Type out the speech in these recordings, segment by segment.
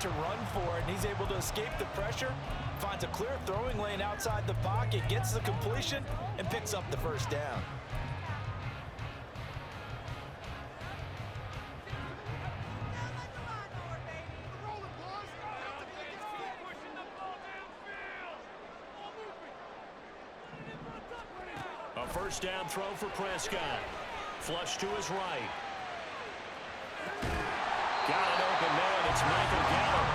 to run for it, and he's able to escape the pressure, finds a clear throwing lane outside the pocket, gets the completion, and picks up the first down. A first down throw for Prescott. Flush to his right. Got it open man. It's Michael Gallup.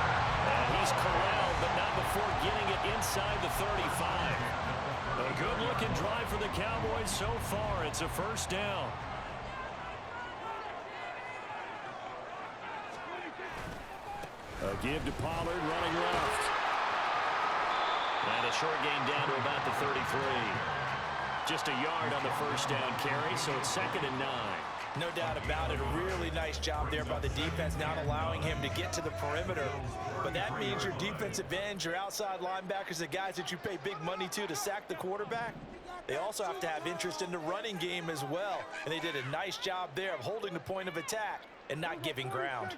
And he's corralled, but not before getting it inside the 35. A good-looking drive for the Cowboys so far. It's a first down. A give to Pollard running left. And a short gain down to about the 33. Just a yard on the first down carry, so it's 2nd and 9. No doubt about it. A really nice job there by the defense, not allowing him to get to the perimeter. But that means your defensive ends, your outside linebackers, the guys that you pay big money to sack the quarterback, they also have to have interest in the running game as well. And they did a nice job there of holding the point of attack and not giving ground.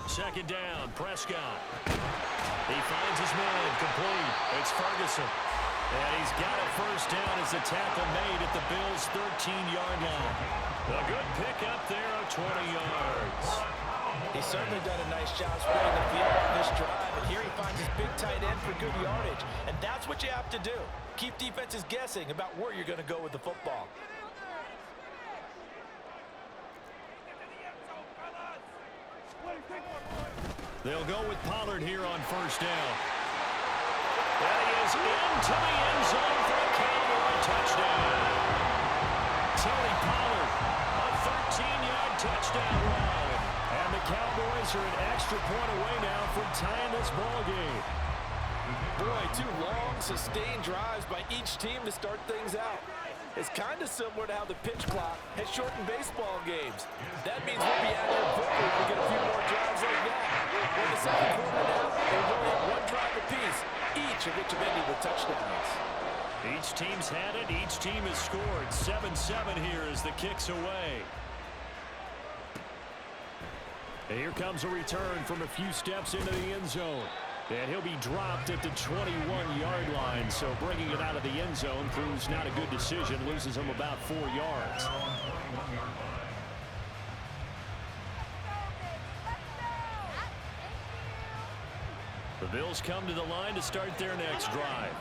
2nd down, Prescott. He finds his man, complete. It's Ferguson. And he's got a first down as the tackle made at the Bills' 13-yard line. A good pickup there of 20 yards. He's certainly done a nice job spreading the field on this drive. And here he finds his big tight end for good yardage. And that's what you have to do. Keep defenses guessing about where you're going to go with the football. They'll go with Pollard here on first down. And he is into the end zone for a Cowboy touchdown. Tony Pollard, a 13-yard touchdown run. And the Cowboys are an extra point away now from tying this ball game. Boy, 2 long, sustained drives by each team to start things out. It's kind of similar to how the pitch clock has shortened baseball games. That means we'll be out here quickly if we get a few more drives like that. In the second quarter now, they've only had 1 drive apiece, each of which have ended with touchdowns. Each team's had it. Each team has scored. 7-7 here as the kick's away. And here comes a return from a few steps into the end zone. And he'll be dropped at the 21-yard line. So bringing it out of the end zone proves not a good decision. Loses him about 4 yards. The Bills come to the line to start their next drive.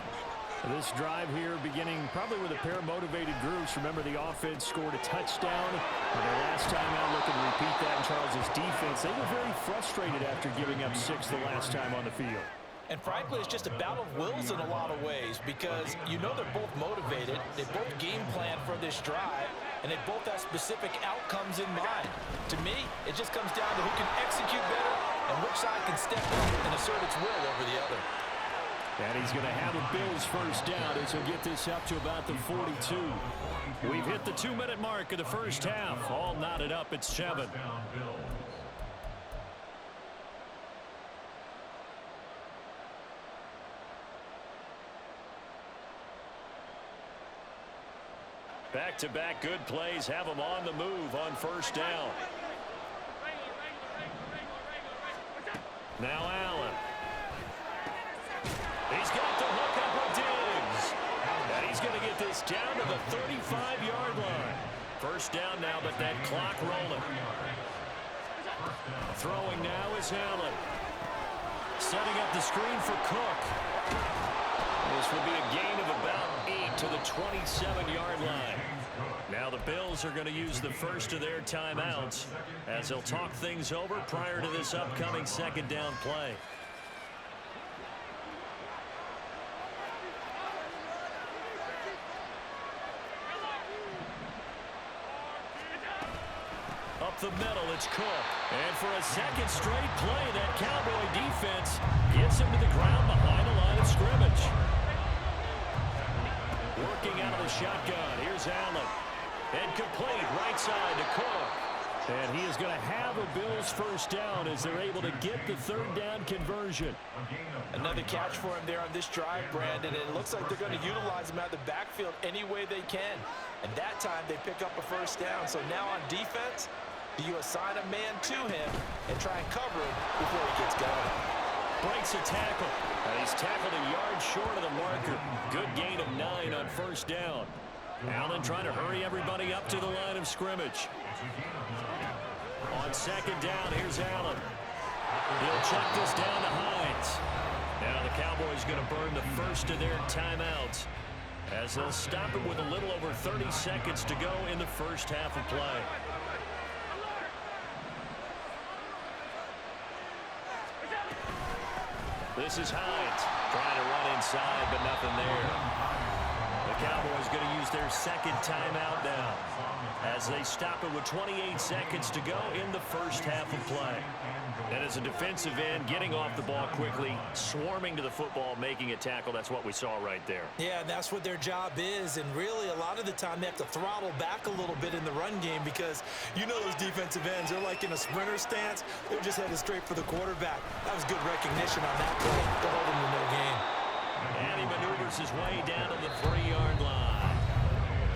This drive here beginning probably with a pair of motivated groups. Remember, the offense scored a touchdown. And their last time out, looking to repeat that in Charles' defense. They were very frustrated after giving up 6 the last time on the field. And frankly, it's just a battle of wills in a lot of ways because you know they're both motivated. They both game plan for this drive, and they both have specific outcomes in mind. To me, it just comes down to who can execute better and which side can step up and assert its will over the other. And he's going to have a Bills first down as he'll get this up to about the 42. We've hit the 2-minute mark of the first half. All knotted up at 7. Back-to-back good plays have them on the move on first down. Now Allen. He's got the hook up with Diggs. And he's going to get this down to the 35-yard line. First down now, but that clock rolling. Throwing now is Allen. Setting up the screen for Cook. This will be a gain of about 8 to the 27-yard line. Now the Bills are going to use the first of their timeouts as they'll talk things over prior to this upcoming second down play. Up the middle, it's Cook. And for a second straight play, that Cowboy defense gets him to the ground behind the line of scrimmage. Working out of the shotgun. Here's Allen. And complete right side to Cook. And he is going to have a Bills first down as they're able to get the third down conversion. Another catch for him there on this drive, Brandon. And it looks like they're going to utilize him out of the backfield any way they can. And that time they pick up a first down. So now on defense, Do you assign a man to him and try and cover him before he gets going? Breaks a tackle. And he's tackled a yard short of the marker. Good gain of 9 on first down. Allen trying to hurry everybody up to the line of scrimmage. On second down, here's Allen. He'll check this down to Hines. Now the Cowboys going to burn the first of their timeouts as they'll stop it with a little over 30 seconds to go in the first half of play. This is Hines trying to run inside, but nothing there. The Cowboys going to use their second timeout now as they stop it with 28 seconds to go in the first half of play. And as a defensive end, getting off the ball quickly, swarming to the football, making a tackle, that's what we saw right there. Yeah, that's what their job is, and really a lot of the time they have to throttle back a little bit in the run game because you know those defensive ends, they're like in a sprinter stance. They're just headed straight for the quarterback. That was good recognition on that play to hold him to no gain. And he maneuvers his way down to the 3-yard line.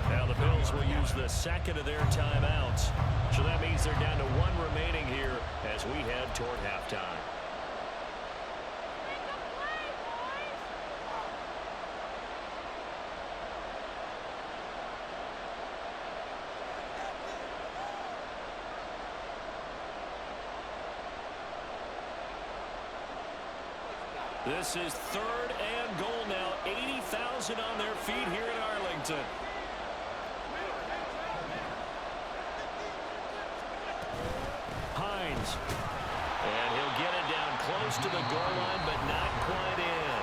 Now the Bills will use the second of their timeouts. So that means they're down to 1 remaining here as we head toward halftime. This is 3rd and goal now. 80,000 on their feet here in Arlington. Hines. And he'll get it down close to the goal line, but not quite in.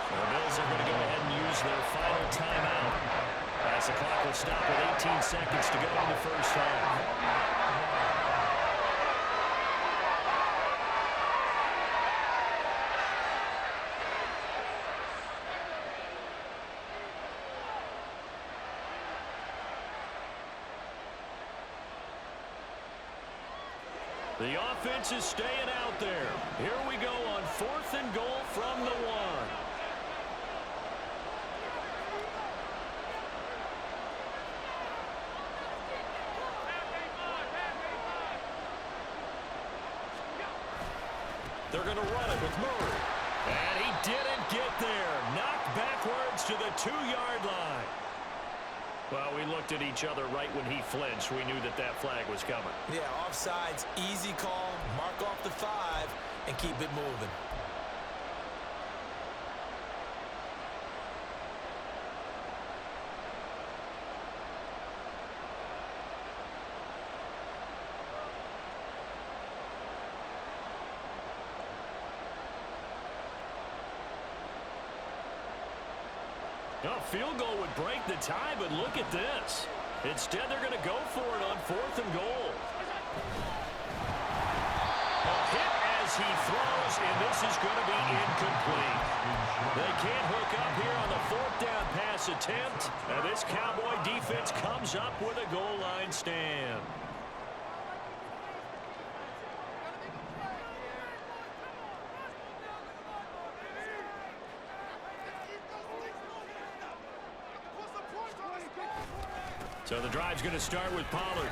The Bills are going to go ahead and use their final timeout as the clock will stop with 18 seconds to go in the first half. The offense is staying out there. Here we go on 4th and goal from the 1. They're going to run it with Murray. And he didn't get there. Knocked backwards to the 2-yard line. Well, we looked at each other right when he flinched. We knew that that flag was coming. Yeah, offsides, easy call, mark off the 5, and keep it moving. A field goal would break the tie, but look at this. Instead, they're going to go for it on 4th and goal. A hit as he throws, and this is going to be incomplete. They can't hook up here on the 4th down pass attempt, and this Cowboy defense comes up with a goal line stand. So the drive's going to start with Pollard.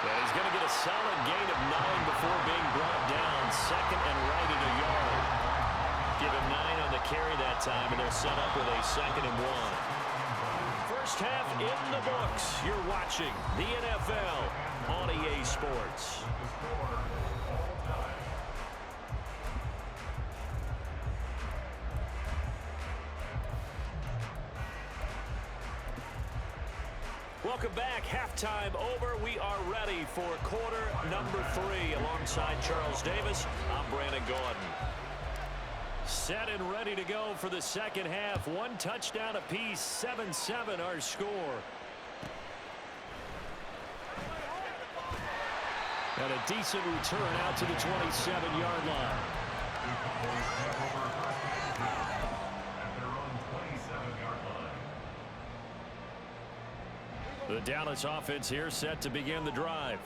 And he's going to get a solid gain of 9 before being brought down. 2nd and right at a yard. Give him 9 on the carry that time, and they're set up with a 2nd and 1. First half in the books. You're watching the NFL on EA Sports. Welcome back. Halftime over. We are ready for quarter number 3. Alongside Charles Davis, I'm Brandon Gordon. Set and ready to go for the second half. 1 touchdown apiece. 7-7 our score. And a decent return out to the 27-yard line. The Dallas offense here set to begin the drive.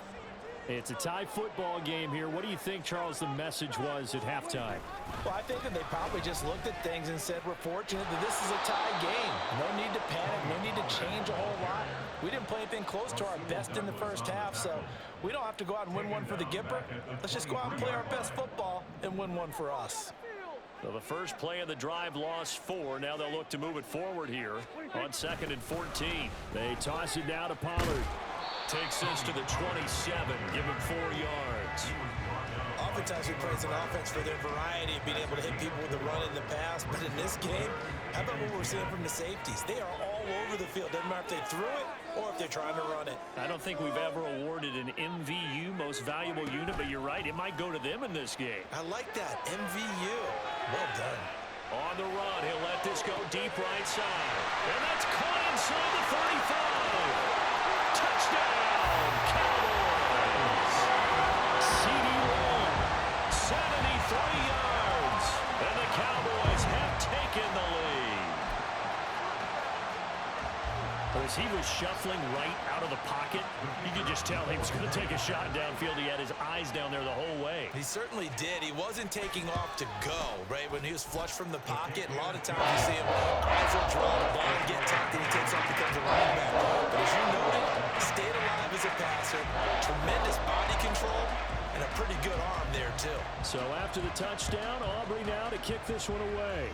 It's a tie football game here. What do you think, Charles, the message was at halftime? Well, I think that they probably just looked at things and said, we're fortunate that this is a tie game. No need to panic, no need to change a whole lot. We didn't play anything close to our best in the first half, so we don't have to go out and win one for the Gipper. Let's just go out and play our best football and win one for us. So the first play of the drive lost 4. Now they'll look to move it forward here on 2nd and 14. They toss it down to Pollard. Takes this to the 27. Give him 4 yards. Oftentimes we praise an offense for their variety of being able to hit people with the run in the pass. But in this game, how about what we're seeing from the safeties? They are all over the field. Doesn't matter if they threw it or if they're trying to run it. I don't think we've ever awarded an MVU, most valuable unit, but you're right. It might go to them in this game. I like that. MVU. Well done. On the run, he'll let this go deep right side. And that's caught inside the 35. Touchdown, Cowboys. CD Long, 73 yards. And the Cowboys have taken the lead. As he was shuffling right out of the pocket, you could just tell he was going to take a shot downfield. He had his eyes down there the whole way. He certainly did. He wasn't taking off to go, right? When he was flush from the pocket, a lot of times you see him eyes will draw the ball and get tucked, and he takes off, becomes a running back. But as you noted, stayed alive as a passer, tremendous body control, and a pretty good arm there, too. So after the touchdown, Aubrey now to kick this one away.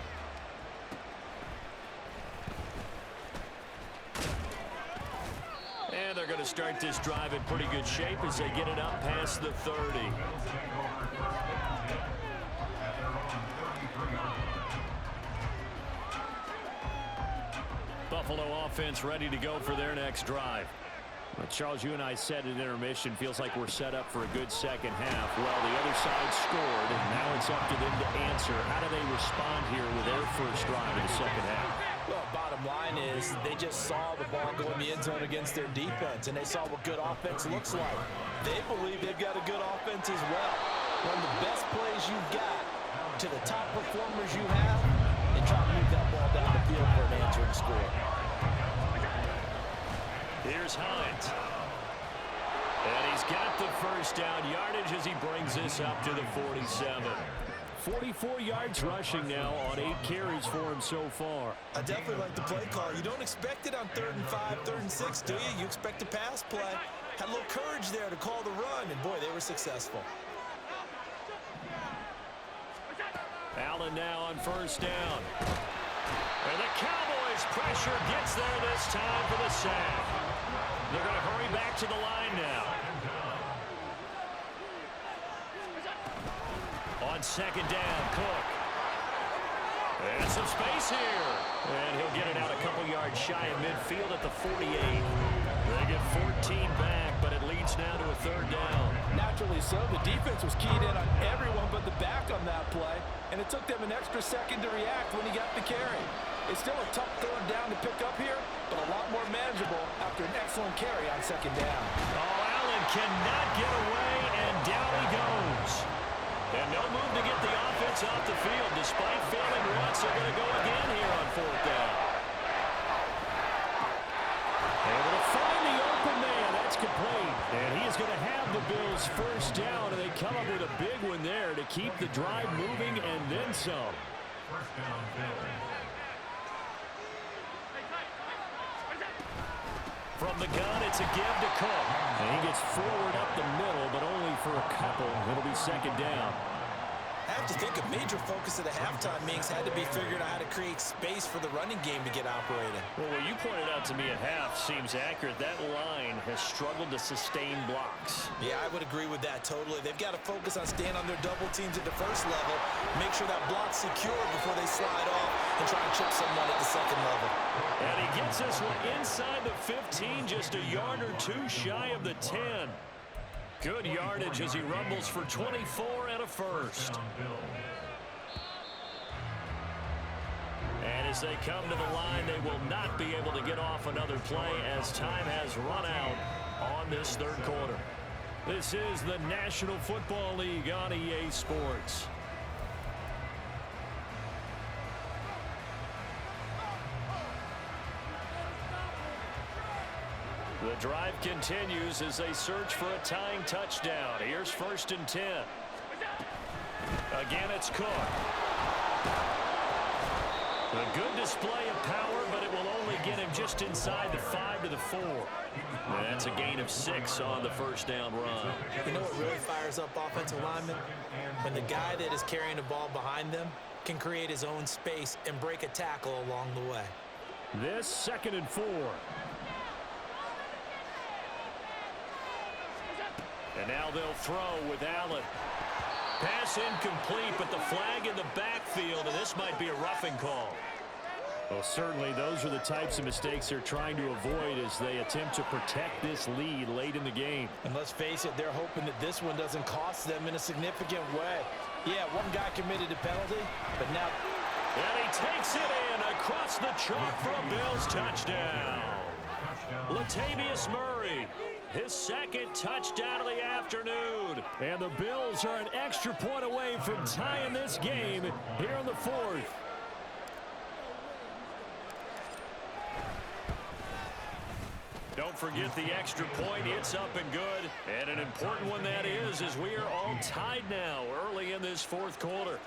And they're going to start this drive in pretty good shape as they get it up past the 30. Buffalo offense ready to go for their next drive. Well, Charles, you and I said at intermission, feels like we're set up for a good second half. Well, the other side scored, and now it's up to them to answer. How do they respond here with their first drive in the second half? Well, bottom line is they just saw the ball go in the end zone against their defense, and they saw what good offense looks like. They believe they've got a good offense as well. Run the best plays you've got to the top performers you have, and try to move that ball down the field for an answering score. Here's Hines. And he's got the first down yardage as he brings this up to the 47. 44 yards rushing now on 8 carries for him so far. I definitely like the play call. You don't expect it on 3rd and 5, 3rd and 6, do you? You expect a pass play. Had a little courage there to call the run, and boy, they were successful. Allen now on first down. And the Cowboys pressure gets there this time for the sack. They're going to hurry back to the line now. On 2nd down, Cook. And some space here. And he'll get it out a couple yards shy of midfield at the 48. They get 14 back, but it leads now to a 3rd down. Naturally so. The defense was keyed in on everyone but the back on that play, and it took them an extra second to react when he got the carry. It's still a tough 3rd down to pick up here, but a lot more manageable after an excellent carry on 2nd down. Oh, Allen cannot get away, and down he goes. And no move to get the offense off the field. Despite failing once, they're going to go again here on 4th down. Able to find the open man. That's complete. And he is going to have the Bills' first down, and they come up with a big one there to keep the drive moving and then some. From the gun, it's a give to Cook. And he gets forward up the middle, but only for a couple. It'll be 2nd down. I have to think a major focus of the halftime meetings had to be figuring out how to create space for the running game to get operating. Well, what you pointed out to me at half seems accurate. That line has struggled to sustain blocks. Yeah, I would agree with that totally. They've got to focus on staying on their double teams at the first level, make sure that block's secure before they slide off and try and chip someone at the 2nd level. And he gets this one inside the 15, just a yard or 2 shy of the 10. Good yardage as he rumbles for 24 and a first. And as they come to the line, they will not be able to get off another play as time has run out on this 3rd quarter. This is the National Football League on EA Sports. The drive continues as they search for a tying touchdown. Here's 1st and 10. Again, it's Cook. A good display of power, but it will only get him just inside the 5 to the 4. And that's a gain of 6 on the first down run. You know what really fires up offensive linemen? When the guy that is carrying the ball behind them can create his own space and break a tackle along the way. This 2nd and 4. And now they'll throw with Allen. Pass incomplete, but the flag in the backfield, and this might be a roughing call. Well, certainly those are the types of mistakes they're trying to avoid as they attempt to protect this lead late in the game. And let's face it, they're hoping that this one doesn't cost them in a significant way. Yeah, one guy committed a penalty, but now... And he takes it in across the chalk for a Bills touchdown. Latavius Murray, his 2nd touchdown of the afternoon. And the Bills are an extra point away from tying this game here in the 4th. Don't forget the extra point. It's up and good. And an important one that is, as we are all tied now early in this 4th quarter.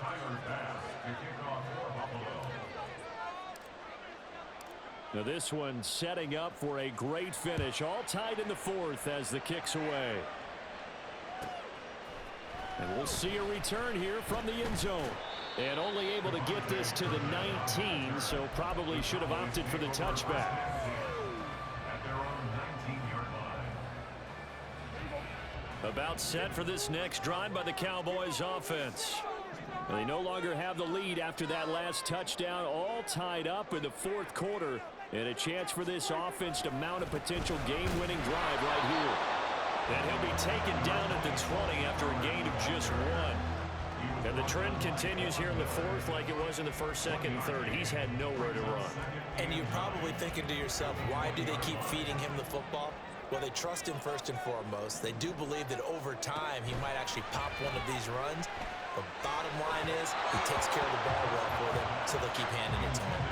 Now this one setting up for a great finish. All tied in the 4th as the kick's away. And we'll see a return here from the end zone. And only able to get this to the 19, so probably should have opted for the touchback. About set for this next drive by the Cowboys offense. They no longer have the lead after that last touchdown, all tied up in the 4th quarter, and a chance for this offense to mount a potential game-winning drive right here. And he'll be taken down at the 20 after a gain of just 1. And the trend continues here in the 4th like it was in the 1st, 2nd, and 3rd. He's had nowhere to run. And you're probably thinking to yourself, why do they keep feeding him the football? Well, they trust him first and foremost. They do believe that over time he might actually pop one of these runs. The bottom line is he takes care of the ball well for them, so they'll keep handing it to him.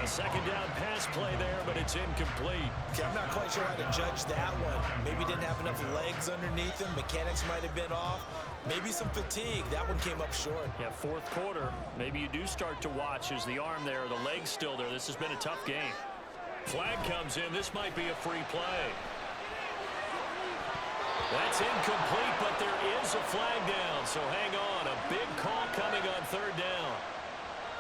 A 2nd down pass play there, but it's incomplete. Okay, I'm not quite sure how to judge that one. Maybe didn't have enough legs underneath him. Mechanics might have been off. Maybe some fatigue. That one came up short. Yeah, 4th quarter. Maybe you do start to watch as the arm there, the leg's still there. This has been a tough game. Flag comes in. This might be a free play. That's incomplete, but there is a flag down, so hang on. A big call coming on 3rd down.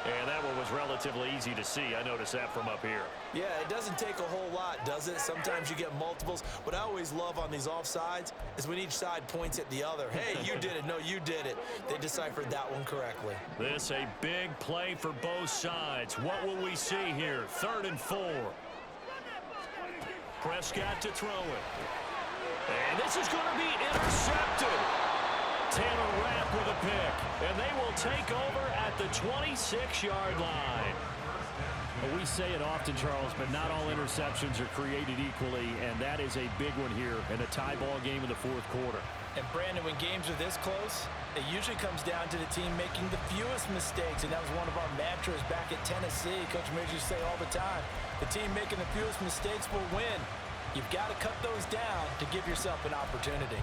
And that one was relatively easy to see. I noticed that from up here. Yeah, it doesn't take a whole lot, does it? Sometimes you get multiples. What I always love on these offsides is when each side points at the other. Hey, you did it. No, you did it. They deciphered that one correctly. This a big play for both sides. What will we see here? 3rd and 4. Prescott to throw it. And this is going to be intercepted. Taylor Rapp with a pick. And they will take over at the 26-yard line. Well, we say it often, Charles, but not all interceptions are created equally, and that is a big one here in a tie ball game in the 4th quarter. And, Brandon, when games are this close, it usually comes down to the team making the fewest mistakes, and that was one of our mantras back at Tennessee. Coach Mears used to say all the time, the team making the fewest mistakes will win. You've got to cut those down to give yourself an opportunity.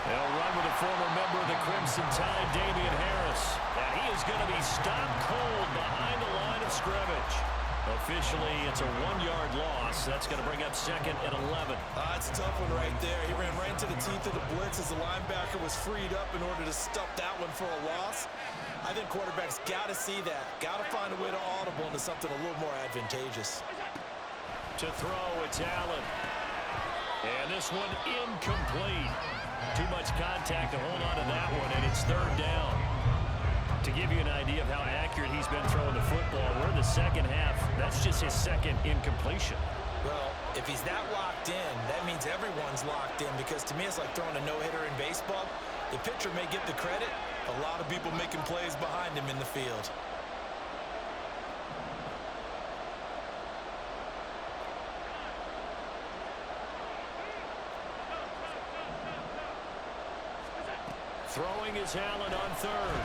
They'll run with a former member of the Crimson Tide, Damian Harris. And he is going to be stopped cold behind the line of scrimmage. Officially, it's a 1-yard loss. That's going to bring up 2nd and 11. That's a tough one right there. He ran right into the teeth of the blitz as the linebacker was freed up in order to stuff that one for a loss. I think quarterbacks got to see that. Got to find a way to audible into something a little more advantageous. To throw, it's Allen. And this one incomplete. Too much contact to hold on to that one, and it's 3rd down. To give you an idea of how accurate he's been throwing the football, we're in the 2nd half. That's just his 2nd incompletion. Well, if he's that locked in, that means everyone's locked in, because to me it's like throwing a no-hitter in baseball. The pitcher may get the credit, a lot of people making plays behind him in the field. Throwing is Allen on third.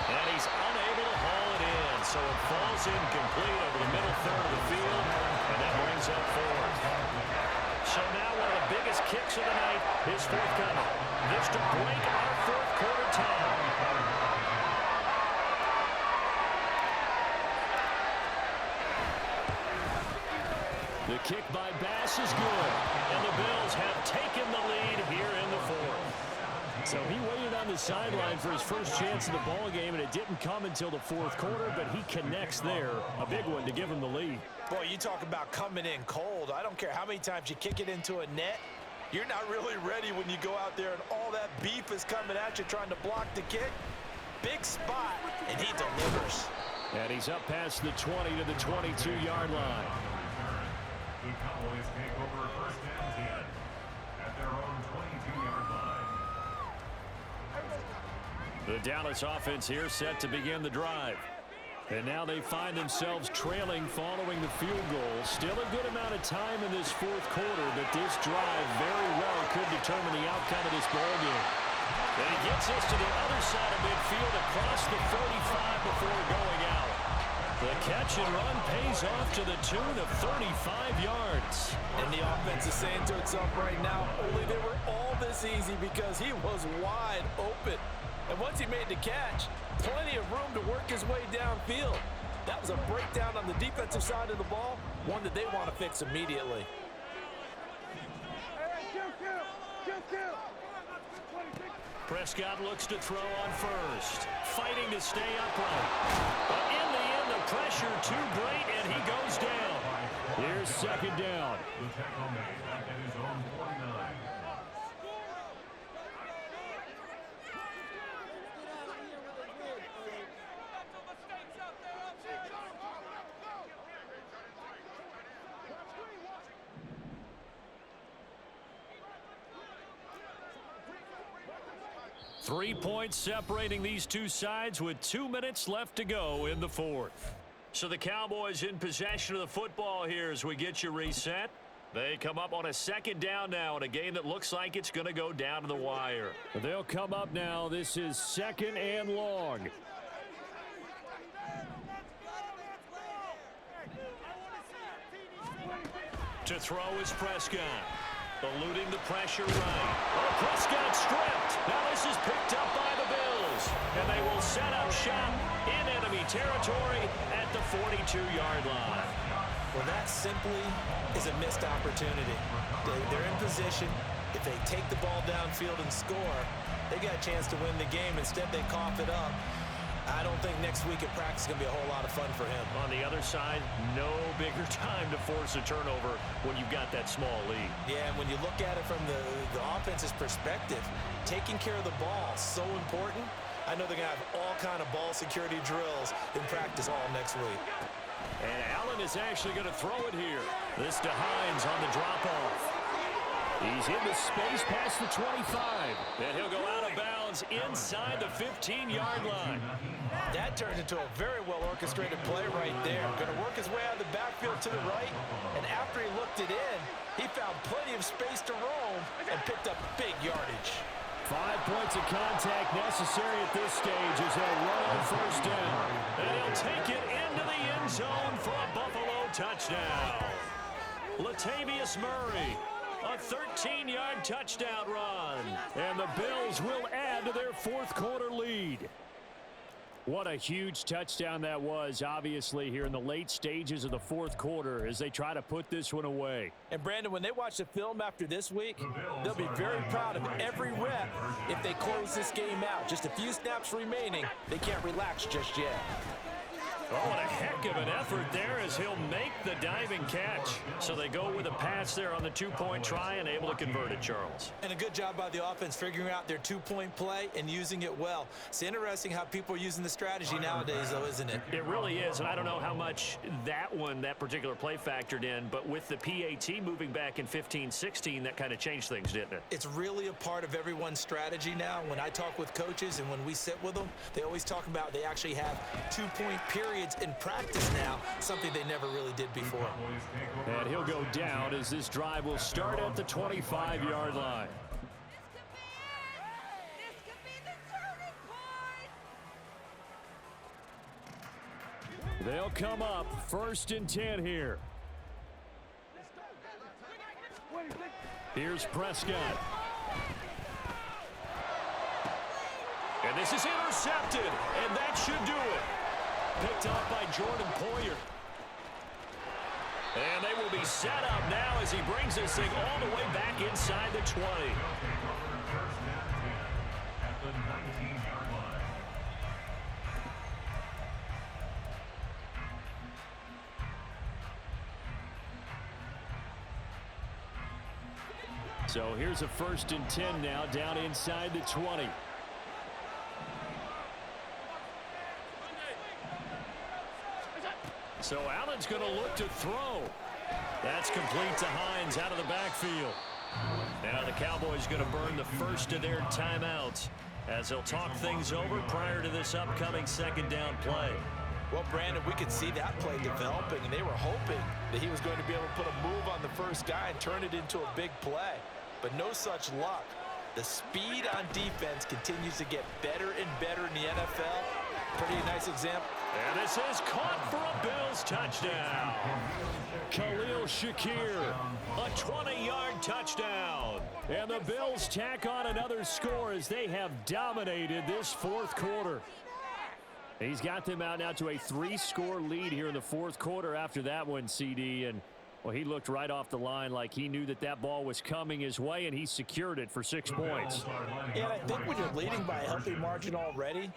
And he's unable to haul it in, so it falls incomplete over the middle third of the field, and that brings up fourth. So now one of the biggest kicks of the night is forthcoming. This to break our fourth quarter tie. The kick by Bass is good, and the Bills have taken the lead here in the fourth. So he waited on the sideline for his first chance in the ball game, and it didn't come until the fourth quarter, but he connects there. A big one to give him the lead. Boy, you talk about coming in cold. I don't care how many times you kick it into a net. You're not really ready when you go out there and all that beef is coming at you trying to block the kick. Big spot, and he delivers. And he's up past the 20 to the 22-yard line. The Cowboys take over first and 10 at their own 22-yard line. The Dallas offense here set to begin the drive. And now they find themselves trailing following the field goal. Still a good amount of time in this fourth quarter, but this drive very well could determine the outcome of this ball game. And he gets us to the other side of midfield across the 35 before going out. The catch and run pays off to the tune of 35 yards. And the offense is saying to itself right now, only they were all this easy because he was wide open. And once he made the catch, plenty of room to work his way downfield. That was a breakdown on the defensive side of the ball, one that they want to fix immediately. Prescott looks to throw on first, fighting to stay upright. But in the end, the pressure too great, and he goes down. Here's second down. The tackle made at his own 49. Three points separating these two sides with 2 minutes left to go in the fourth. So the Cowboys in possession of the football here as we get you reset. They come up on a second down now in a game that looks like it's going to go down to the wire. They'll come up now. This is second and long. To throw is Prescott. Eluding the pressure right. Oh, Prescott stripped. Now this is picked up by the Bills. And they will set up shop in enemy territory at the 42-yard line. Well, that simply is a missed opportunity. They're in position. If they take the ball downfield and score, they got a chance to win the game. Instead, they cough it up. I don't think next week at practice is going to be a whole lot of fun for him. On the other side, no bigger time to force a turnover when you've got that small lead. Yeah, and when you look at it from the offense's perspective, taking care of the ball is so important. I know they're going to have all kind of ball security drills in practice all next week. And Allen is actually going to throw it here. This to Hines on the drop-off. He's into space past the 25. And he'll go out of bounds inside the 15-yard line. That turns into a very well-orchestrated play right there. Going to work his way out of the backfield to the right. And after he looked it in, he found plenty of space to roam and picked up big yardage. 5 points of contact necessary at this stage as they'll run on first down. And he'll take it into the end zone for a Buffalo touchdown. Latavius Murray. A 13-yard touchdown run. And the Bills will add to their fourth quarter lead. What a huge touchdown that was, obviously, here in the late stages of the fourth quarter as they try to put this one away. And, Brandon, when they watch the film after this week, they'll be very proud of every rep if they close this game out. Just a few snaps remaining. They can't relax just yet. Oh, what a heck of an effort there as he'll make the diving catch. So they go with a pass there on the two-point try and able to convert it, Charles. And a good job by the offense figuring out their two-point play and using it well. It's interesting how people are using the strategy nowadays, though, isn't it? It really is, and I don't know how much that particular play factored in, but with the PAT moving back in 15-16, that kind of changed things, didn't it? It's really a part of everyone's strategy now. When I talk with coaches and when we sit with them, they always talk about they actually have two-point periods in practice now, something they never really did before. And he'll go down as this drive will start at the 25-yard line. They'll come up 1st and 10 here. Here's Prescott. And this is intercepted, and that should do it. Picked up by Jordan Poyer. And they will be set up now as he brings this thing all the way back inside the 20. At the 19-yard line. So here's a 1st and 10 now down inside the 20. So Allen's going to look to throw. That's complete to Hines out of the backfield. Now the Cowboys going to burn the first of their timeouts as they'll talk things over prior to this upcoming 2nd down play. Well, Brandon, we could see that play developing, and they were hoping that he was going to be able to put a move on the first guy and turn it into a big play. But no such luck. The speed on defense continues to get better and better in the NFL. Pretty nice example. And this is caught for a Bills touchdown. Khalil Shakir, a 20-yard touchdown. And the Bills tack on another score as they have dominated this 4th quarter. He's got them out now to a 3-score lead here in the 4th quarter after that one, CD. And, well, he looked right off the line like he knew that that ball was coming his way, and he secured it for 6 points. Yeah, and I think when you're leading by a healthy margin already,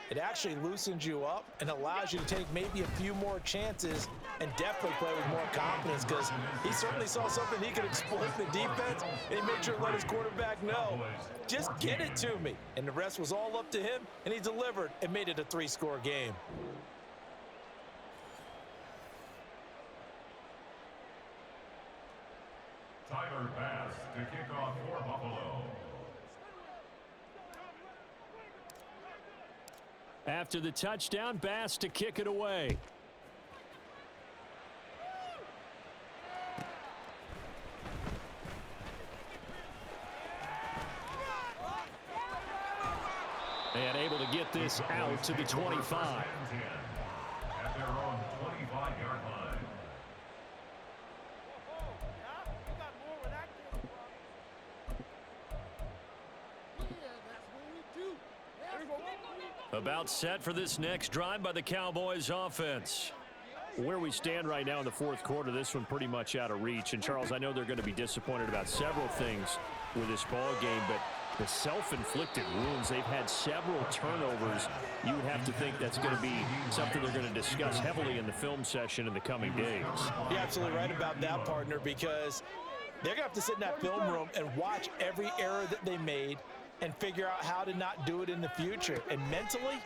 it actually loosens you up and allows you to take maybe a few more chances and definitely play with more confidence, because he certainly saw something he could exploit the defense, and he made sure to let his quarterback know, just get it to me. And the rest was all up to him, and he delivered and made it a 3-score game. Tyler Bass to kick off for Buffalo. After the touchdown, Bass to kick it away. And able to get this out to the 25. At their own 25-yard line. About set for this next drive by the Cowboys offense. Where we stand right now in the 4th quarter, this one pretty much out of reach. And, Charles, I know they're going to be disappointed about several things with this ball game, but the self-inflicted wounds, they've had several turnovers. You would have to think that's going to be something they're going to discuss heavily in the film session in the coming days. You're absolutely right about that, partner, because they're going to have to sit in that film room and watch every error that they made and figure out how to not do it in the future. And mentally,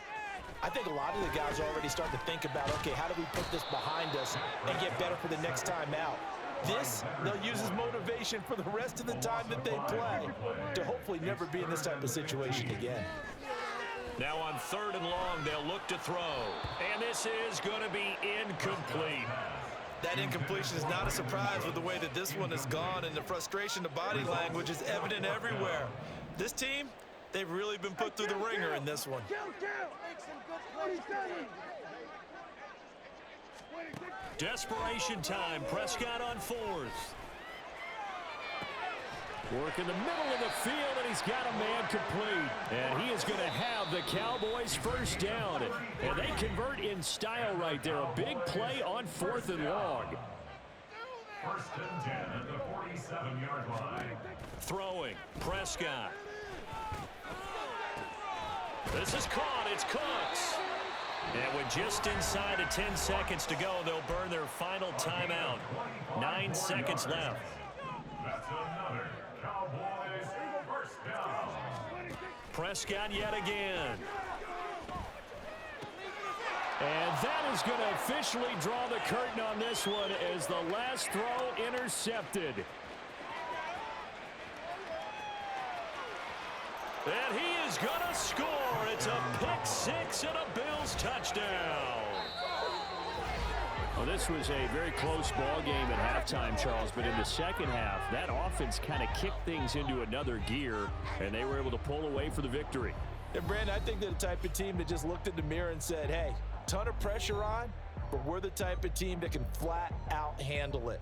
I think a lot of the guys are already starting to think about, okay, how do we put this behind us and get better for the next time out? This, they'll use as motivation for the rest of the time that they play to hopefully never be in this type of situation again. Now on 3rd and long, they'll look to throw. And this is going to be incomplete. That incompletion is not a surprise with the way that this one has gone, and the frustration, the body language is evident everywhere. This team, they've really been put through the ringer in this one. Desperation time. Prescott on 4th. Work in the middle of the field, and he's got a man complete. And he is going to have the Cowboys first down. And they convert in style right there. A big play on 4th and long. 1st and 10 at the 47-yard line. Throwing. Prescott. This is caught. It's Cooks. And with just inside of 10 seconds to go, they'll burn their final timeout. 9 seconds left. That's another Cowboys first down. Prescott yet again. And that is going to officially draw the curtain on this one as the last throw intercepted. And he is going to score. It's a pick six and a Bills touchdown. Well, this was a very close ball game at halftime, Charles, but in the second half, that offense kind of kicked things into another gear, and they were able to pull away for the victory. And, Brandon, I think they're the type of team that just looked in the mirror and said, hey, ton of pressure on, but we're the type of team that can flat out handle it.